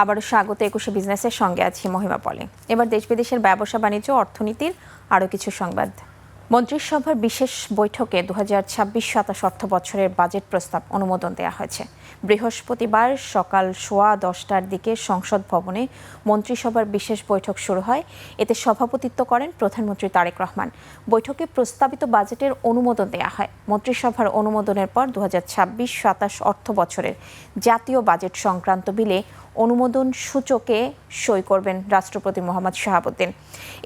আবারও স্বাগত ২১শে বিজনেসের সঙ্গে আছি মহিমা পলে। এবার দেশ বিদেশের ব্যবসা বাণিজ্য অর্থনীতির আরও কিছু সংবাদ। মন্ত্রিসভার বিশেষ বৈঠকে ২০২৬-২৭ অর্থ বছরের বাজেট প্রস্তাব অনুমোদন দেওয়া হয়েছে। বৃহস্পতিবার সকাল 10:15টার দিকে সংসদ ভবনে মন্ত্রিসভার বিশেষ বৈঠক শুরু হয়। এতে সভাপতিত্ব করেন প্রধানমন্ত্রী তারেক রহমান। বৈঠকে প্রস্তাবিত বাজেটের অনুমোদন দেওয়া হয়। মন্ত্রিসভার অনুমোদনের পর ২০২৬-২৭ অর্থ বছরের জাতীয় বাজেট সংক্রান্ত বিলে অনুমোদন সূচকে সই করবেন রাষ্ট্রপতি মোহাম্মদ শাহাবুদ্দিন।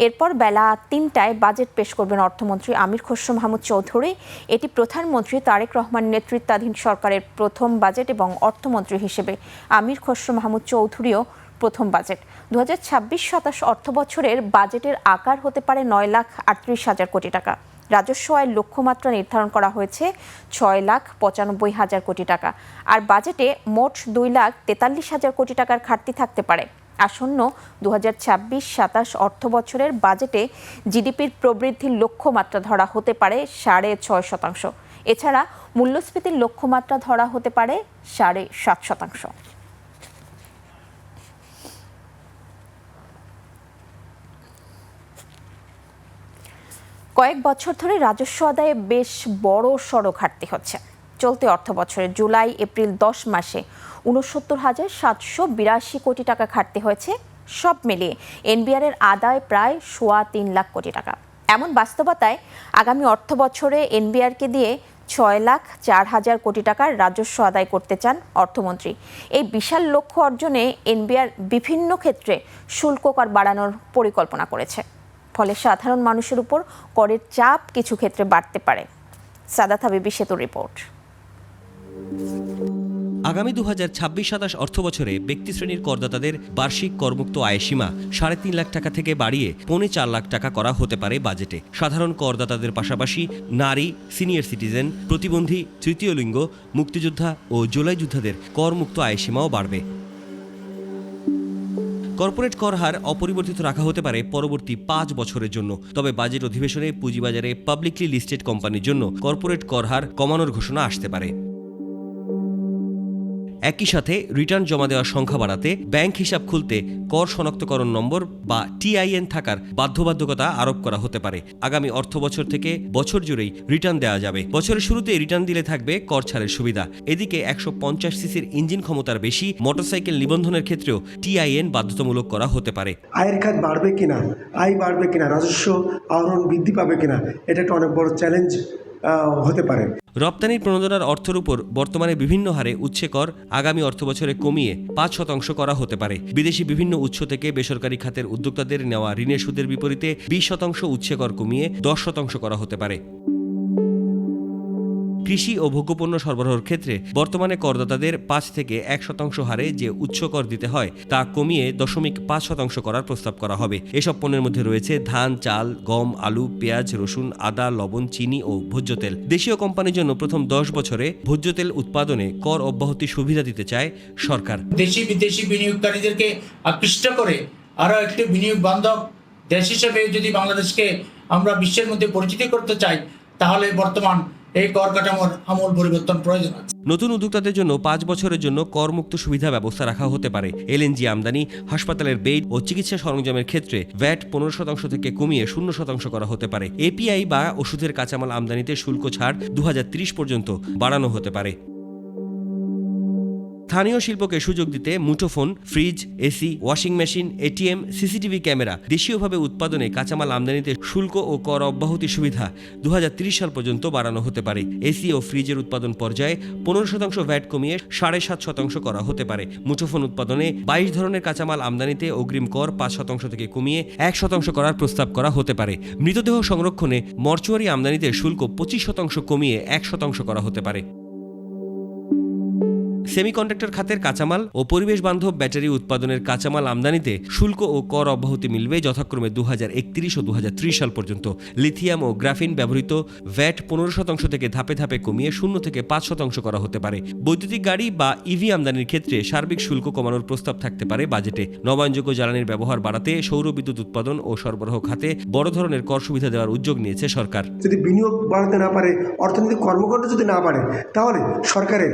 এরপর বেলা ৩টায় বাজেট পেশ করবেন অর্থমন্ত্রী আমির খসরু মাহমুদ চৌধুরী। এটি প্রধানমন্ত্রী তারেক রহমান নেতৃত্বাধীন সরকারের প্রথম বাজেট এবং অর্থমন্ত্রী হিসেবে আমির খসরু মাহমুদ চৌধুরীও প্রথম বাজেট। ২০২৬-২৭ অর্থ বছরের বাজেটের আকার হতে পারে ৯,৩৮,০০০ কোটি টাকা। রাজস্ব আয়ের লক্ষ্যমাত্রা নির্ধারণ করা হয়েছে ৬,৯৫,০০০ কোটি টাকা। আর বাজেটে মোট 2,43,০০০ কোটি টাকার ঘাটতি থাকতে পারে। আসন্ন ২০২৬-২৭ অর্থ বছরের বাজেটে জিডিপির প্রবৃদ্ধির লক্ষ্যমাত্রা ধরা হতে পারে ৬.৫%। এছাড়া মূল্যস্ফীতির লক্ষ্যমাত্রা ধরা হতে পারে ৭.৫%। কয়েক বছর ধরে রাজস্ব আদায়ে বেশ বড় সড় ঘাটতি হচ্ছে। চলতি অর্থ বছরে জুলাই এপ্রিল 10 মাসে ৬৯,৭৮২ কোটি টাকা ঘাটতি হয়েছে। সব মিলিয়ে এনবিআর এর আদায় প্রায় ৩.৫ লাখ কোটি টাকা। এমন বাস্তবতায় আগামী অর্থ বছরে এনবিআরকে দিয়ে ৬,০৪,০০০ কোটি টাকার রাজস্ব আদায় করতে চান অর্থমন্ত্রী। এই বিশাল লক্ষ্য অর্জনে এনবিআর বিভিন্ন ক্ষেত্রে শুল্ক কর বাড়ানোর পরিকল্পনা করেছে। ফলে সাধারণ মানুষের উপর করের চাপ কিছু ক্ষেত্রে বাড়তে পারে। সাদাত হাবিবি সেতুর রিপোর্ট। আগামী ২০২৬-২৭ অর্থ বছরে ব্যক্তি শ্রেণীর করদাতাদের বার্ষিক করমুক্ত আয় সীমা ৩.৫ লাখ টাকা থেকে বাড়িয়ে ৪.৫ লাখ টাকা করা হতে পারে বাজেটে। সাধারণ করদাতাদের পাশাপাশি নারী, সিনিয়র সিটিজেন, প্রতিবন্ধী, তৃতীয় লিঙ্গ, মুক্তিযোদ্ধা ও জুলাই যোদ্ধাদের করমুক্ত আয় সীমাও বাড়বে। কর্পোরেট কর হার অপরিবর্তিত রাখা হতে পারে পরবর্তী ৫ বছরের জন্য। তবে বাজেট অধিবেশনে পুঁজিবাজারে পাবলিকলি লিস্টেড কোম্পানির জন্য কর্পোরেট কর হার কমানোর ঘোষণা আসতে পারে। একই সাথে রিটার্ন জমা দেওয়ার সংখ্যা বাড়াতে ব্যাংক হিসাব খুলতে কর শনাক্তকরণ নম্বর বা টিআইএন থাকার বাধ্যবাধকতা আরোপ করা হতে পারে। আগামী অর্থ বছর থেকে বছর জুড়েই রিটার্ন দেওয়া যাবে। বছরের শুরুতে রিটার্ন দিলে থাকবে কর ছাড়ের সুবিধা। এদিকে ১৫০ সিসির ইঞ্জিন ক্ষমতার বেশি মোটরসাইকেল নিবন্ধনের ক্ষেত্রেও টিআইএন বাধ্যতামূলক করা হতে পারে। আয়ের খাত বাড়বে কিনা, আয় বাড়বে কিনা, রাজস্ব আহরণ বৃদ্ধি পাবে কিনা, এটা একটা অনেক বড় চ্যালেঞ্জ হতে পারে। রপ্তানির প্রণোদনার অর্থের উপর বর্তমানে বিভিন্ন হারে উচ্ছে কর আগামী অর্থবছরে কমিয়ে ৫% করা হতে পারে। বিদেশি বিভিন্ন উৎস থেকে বেসরকারি খাতের উদ্যোক্তাদের নেওয়া ঋণের সুদের বিপরীতে ২০% উচ্ছে কর কমিয়ে ১০% করা হতে পারে। কৃষি ও ভোগ্যপণ্য সরবরাহের ক্ষেত্রে বর্তমানে করদাতাদের ৫ থেকে ১% হারে যে উচ্চ কর দিতে হয় তা কমিয়ে ০.৫% করার প্রস্তাব করা হবে। এসব পণ্যের মধ্যে রয়েছে ধান, চাল, গম, আলু, পেঁয়াজ, রসুন, আদা, লবণ, চিনি ও ভোজ্য তেল। দেশীয় কোম্পানির জন্য প্রথম ১০ বছরে ভোজ্য তেল উৎপাদনে কর অব্যাহতি সুবিধা দিতে চায় সরকার। দেশি বিদেশি বিনিয়োগকারীদেরকে আকৃষ্ট করে আরও একটি বিনিয়োগ বান্ধব দেশ হিসেবে যদি বাংলাদেশকে আমরা বিশ্বের মধ্যে পরিচিতি করতে চাই, তাহলে বর্তমান এই কর কাঠামোর আমূল পরিবর্তন প্রয়োজন আছে। নতুন উদ্যোক্তাদের জন্য ৫ বছরের জন্য করমুক্ত সুবিধা ব্যবস্থা রাখা হতে পারে। এলএনজি আমদানি, হাসপাতালের বেড ও চিকিৎসা সরঞ্জামের ক্ষেত্রে ভ্যাট ১৫% থেকে কমিয়ে ০% করা হতে পারে। এপিআই বা ওষুধের কাঁচামাল আমদানিতে শুল্ক ছাড় ২০৩০ পর্যন্ত বাড়ানো হতে পারে। স্থানীয় শিল্পকে সুযোগ দিতে মুঠোফোন, fridge, AC, washing machine, ATM, CCTV camera, দেশীয়ভাবে উৎপাদনে কাঁচামাল আমদানিতে শুল্ক ও কর অব্যাহতি সুবিধা ২০৩০ সাল পর্যন্ত বাড়ানো হতে পারে। এসি ও ফ্রিজের উৎপাদন পর্যায়ে ১৫% ভ্যাট কমিয়ে ৭.৫% করা হতে পারে। মুঠোফোন উৎপাদনে ২২ ধরনের কাঁচামাল আমদানিতে অগ্রিম কর ৫% থেকে কমিয়ে ১% করার প্রস্তাব করা হতে পারে। মৃতদেহ সংরক্ষণে মর্চুয়ারি আমদানিতে শুল্ক ২৫% কমিয়ে ১% করা হতে পারে। সেমিকন্ডাক্টর খাতের কাঁচামাল ও পরিবেশ বান্ধব ব্যাটারি উৎপাদনের কাঁচামাল আমদানিতে শুল্ক ও কর অব্যাহতি মিলবে যথাক্রমে ২০৩১ ও ২০৩০ সাল পর্যন্ত। লিথিয়াম ও গ্রাফিন ব্যবহৃত ভ্যাট ১৫% থেকে ধাপে ধাপে কমিয়ে ০ থেকে ৫% করা হতে পারে। বৈদ্যুতিক গাড়ি বা ইভি আমদানির ক্ষেত্রে সার্বিক শুল্ক কমানোর প্রস্তাব থাকতে পারে বাজেটে। নবায়নযোগ্য জ্বালানির ব্যবহার বাড়াতে সৌর বিদ্যুৎ উৎপাদন ও সরবরাহ খাতে বড় ধরনের কর সুবিধা দেওয়ার উদ্যোগ নিয়েছে সরকার। যদি বিনিয়োগ বাড়াতে না পারে, অর্থনৈতিক কর্মকাণ্ড যদি না বাড়ে, তাহলে সরকারের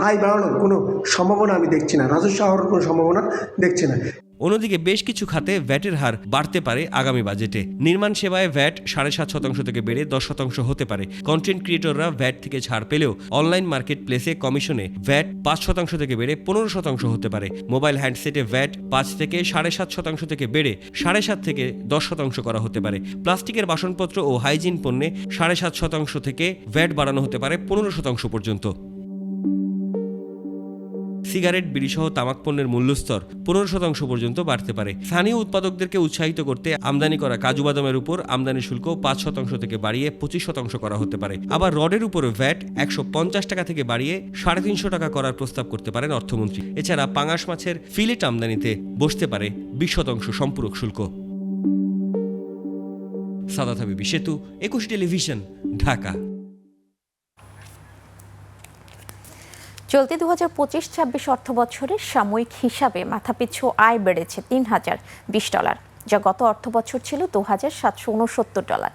আয় আয় বাড়ানোর কোনো সম্ভাবনা আমি দেখছি না, রাজস্ব আহরণের কোনো সম্ভাবনা দেখছি না। অন্যদিকে বেশ কিছু খাতে ভ্যাটের হার বাড়তে পারে আগামী বাজেটে। নির্মাণ সেবায় ভ্যাট 7.5% থেকে বেড়ে 10% হতে পারে। কন্টেন্ট ক্রিয়েটররা ভ্যাট থেকে ছাড় পেলেও অনলাইন মার্কেট প্লেসে কমিশনে ভ্যাট 5% থেকে বেড়ে 15% হতে পারে। মোবাইল হ্যান্ডসেটে ভ্যাট 5 থেকে 7.5% থেকে বেড়ে 7.5 থেকে 10% করা হতে পারে। প্লাস্টিকের বাসনপত্র ও হাইজিন পণ্যে 7.5% থেকে ভ্যাট বাড়ানো হতে পারে 15% পর্যন্ত। সিগারেট, বিড়িসহ তামাক পণ্যের মূল্যস্তর 15% পর্যন্ত বাড়তে পারে। স্থানীয় উৎপাদকদেরকে উৎসাহিত করতে আমদানি করা কাজু বাদামের উপর আমদানি শুল্ক 5% থেকে বাড়িয়ে 25% করা হতে পারে। আবার রডের উপরে ভ্যাট 150 টাকা থেকে বাড়িয়ে 350 টাকা করার প্রস্তাব করতে পারেন অর্থমন্ত্রী। এছাড়া পাঙাশ মাছের ফিলেট আমদানিতে বসতে পারে 20% সম্পূরক শুল্ক। সাদাত হাবিবি সেতু, 21 টেলিভিশন, ঢাকা। চলতি 2025-26 অর্থ বছরের সাময়িক হিসাবে মাথাপিছু আয় বেড়েছে $3,020, যা গত অর্থ বছর ছিল $2,769।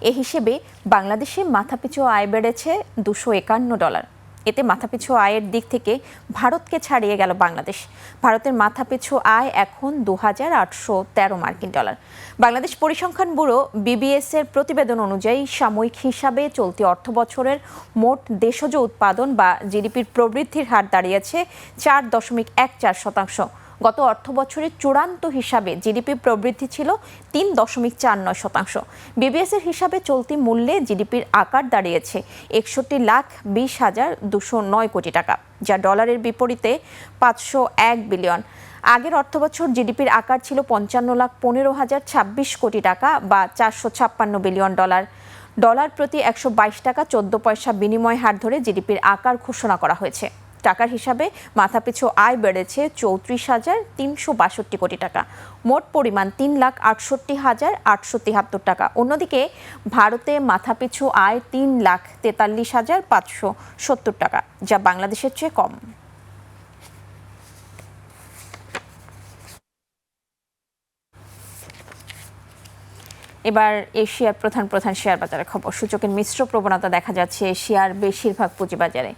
এ হিসেবে বাংলাদেশে মাথাপিছু আয় বেড়েছে $251। এতে মাথাপিছু আয়ের দিক থেকে ভারতকে ছাড়িয়ে গেল বাংলাদেশ। ভারতের মাথাপিছু আয় এখন $2,813। বাংলাদেশ পরিসংখ্যান ব্যুরো BBS এর প্রতিবেদন অনুযায়ী সাময়িক হিসাবে চলতি অর্থ বছরের মোট দেশজ উৎপাদন বা জিডিপির প্রবৃদ্ধির হার দাঁড়িয়েছে 4.14%। গত অর্থ বছরের চূড়ান্ত হিসাবে জিডিপি প্রবৃদ্ধি ছিল 3.49%। BBS এর হিসাবে চলতি মূল্যে জিডিপির আকার দাঁড়িয়েছে 61,20,209 কোটি টাকা, যা ডলারের বিপরীতে 501 বিলিয়ন। আগের অর্থবছর জিডিপির আকার ছিল 55,15,026 কোটি টাকা বা 456 বিলিয়ন ডলার। ডলার প্রতি 122 টাকা 14 পয়সা বিনিময় হার ধরে জিডিপির আকার ঘোষণা করা হয়েছে। টাকার হিসাবে মাথাপিছু আয় বেড়েছে 34,362 কোটি টাকা। মোট পরিমাণ 3,68,873 টাকা। অন্যদিকে ভারতে মাথাপিছু আয় 3,43,570 টাকা, যা বাংলাদেশের চেয়ে কম। এবার এশিয়ার প্রধান শেয়ার বাজারের খবর। সূচকের মিশ্র প্রবণতা দেখা যাচ্ছে এশিয়ার বেশিরভাগ পুঁজিবাজারে।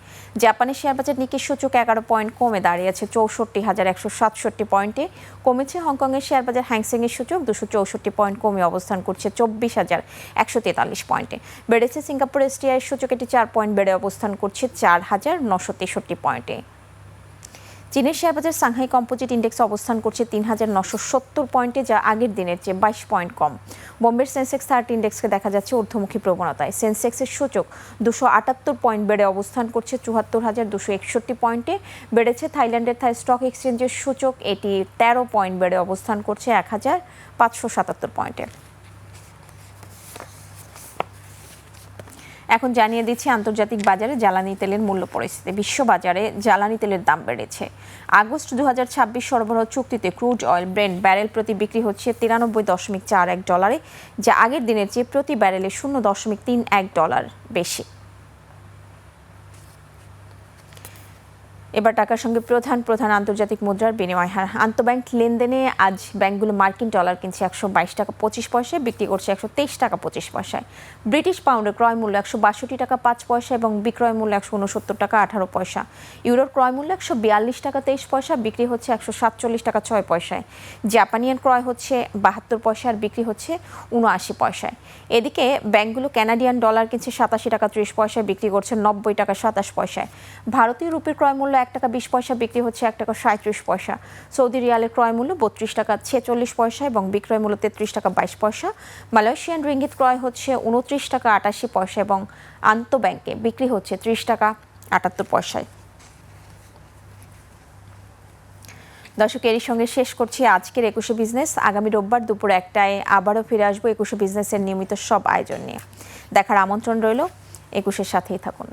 জাপানের শেয়ার বাজার নিক্কি সূচক 11 পয়েন্ট কমে দাঁড়িয়েছে 64,167 পয়েন্টে। কমেছে হংকংয়ের শেয়ার বাজার হ্যাংসেংয়ের সূচক 264 পয়েন্ট কমে অবস্থান করছে 24,143 পয়েন্টে। বেড়েছে সিঙ্গাপুর STI সূচক, এটি 4 পয়েন্ট বেড়ে অবস্থান করছে 4,963 পয়েন্টে। চীনের শেয়ার বাজার সাংহাই কম্পোজিট ইন্ডেক্স অবস্থান করছে 3,970 পয়েন্টে, যা আগের দিনের চেয়ে 22 পয়েন্ট কম। বোম্বের সেন্সেক্স 30 ইন্ডেক্সকে দেখা যাচ্ছে ঊর্ধ্বমুখী প্রবণতায়। সেন্সেক্সের সূচক 278 পয়েন্ট বেড়ে অবস্থান করছে 74,261 পয়েন্টে। বেড়েছে থাইল্যান্ডের থাই স্টক এক্সচেঞ্জের সূচক, এটি 13 পয়েন্ট বেড়ে অবস্থান করছে 1,577 পয়েন্টে। এখন জানিয়ে দিচ্ছি আন্তর্জাতিক বাজারে জ্বালানি তেলের মূল্য পরিস্থিতি। বিশ্ব বাজারে জ্বালানি তেলের দাম বেড়েছে। আগস্ট 2026 সরবরাহ চুক্তিতে ক্রুড অয়েল ব্রেন্ট ব্যারেল প্রতি বিক্রি হচ্ছে $93.41, যা আগের দিনের চেয়ে প্রতি ব্যারেলে $0.31 বেশি। এবার টাকার সঙ্গে প্রধান আন্তর্জাতিক মুদ্রার বিনিময় হার। আন্তঃব্যাংক লেনদেনে আজ ব্যাংকগুলো মার্কিন ডলার কিনছে 122 টাকা 25 পয়সায়, বিক্রি করছে 123 টাকা 25 পয়সায়। ব্রিটিশ পাউন্ডের ক্রয় মূল্য 162 টাকা 5 পয়সা এবং বিক্রয় মূল্য 169 টাকা 18 পয়সা। ইউরোর ক্রয় মূল্য 142 টাকা 23 পয়সা, বিক্রি হচ্ছে 147 টাকা 6 পয়সায়। জাপানি ইয়েন ক্রয় হচ্ছে 72 পয়সা আর বিক্রি হচ্ছে 79 পয়সায়। এদিকে ব্যাংকগুলো কানাডিয়ান ডলার কিনছে 87 টাকা 30 পয়সায়, বিক্রি করছে 90 টাকা 27 পয়সায়। ভারতীয় রুপির ক্রয় মূল্য 1 টাকা 20 পয়সা, বিক্রি হচ্ছে 1 টাকা 37 পয়সা। সৌদি রিয়ালের ক্রয় মূল্য 32 টাকা 46 পয়সা এবং বিক্রয় মূল্য 33 টাকা 22 পয়সা। মালয়েশিয়ান রিঙ্গিত ক্রয় হচ্ছে 29 টাকা 88 পয়সা এবং আন্তঃব্যাংকে বিক্রি হচ্ছে 30 টাকা 78 পয়সায়। দর্শক, এরই সঙ্গে শেষ করছি আজকের 21 বিজনেস। আগামী রোববার দুপুর 1টায় আবারও ফিরে আসবো 21 বিজনেসের নিয়মিত সব আয়োজন নিয়ে। দেখার আমন্ত্রণ রইল। 21-এর সাথেই থাকুন।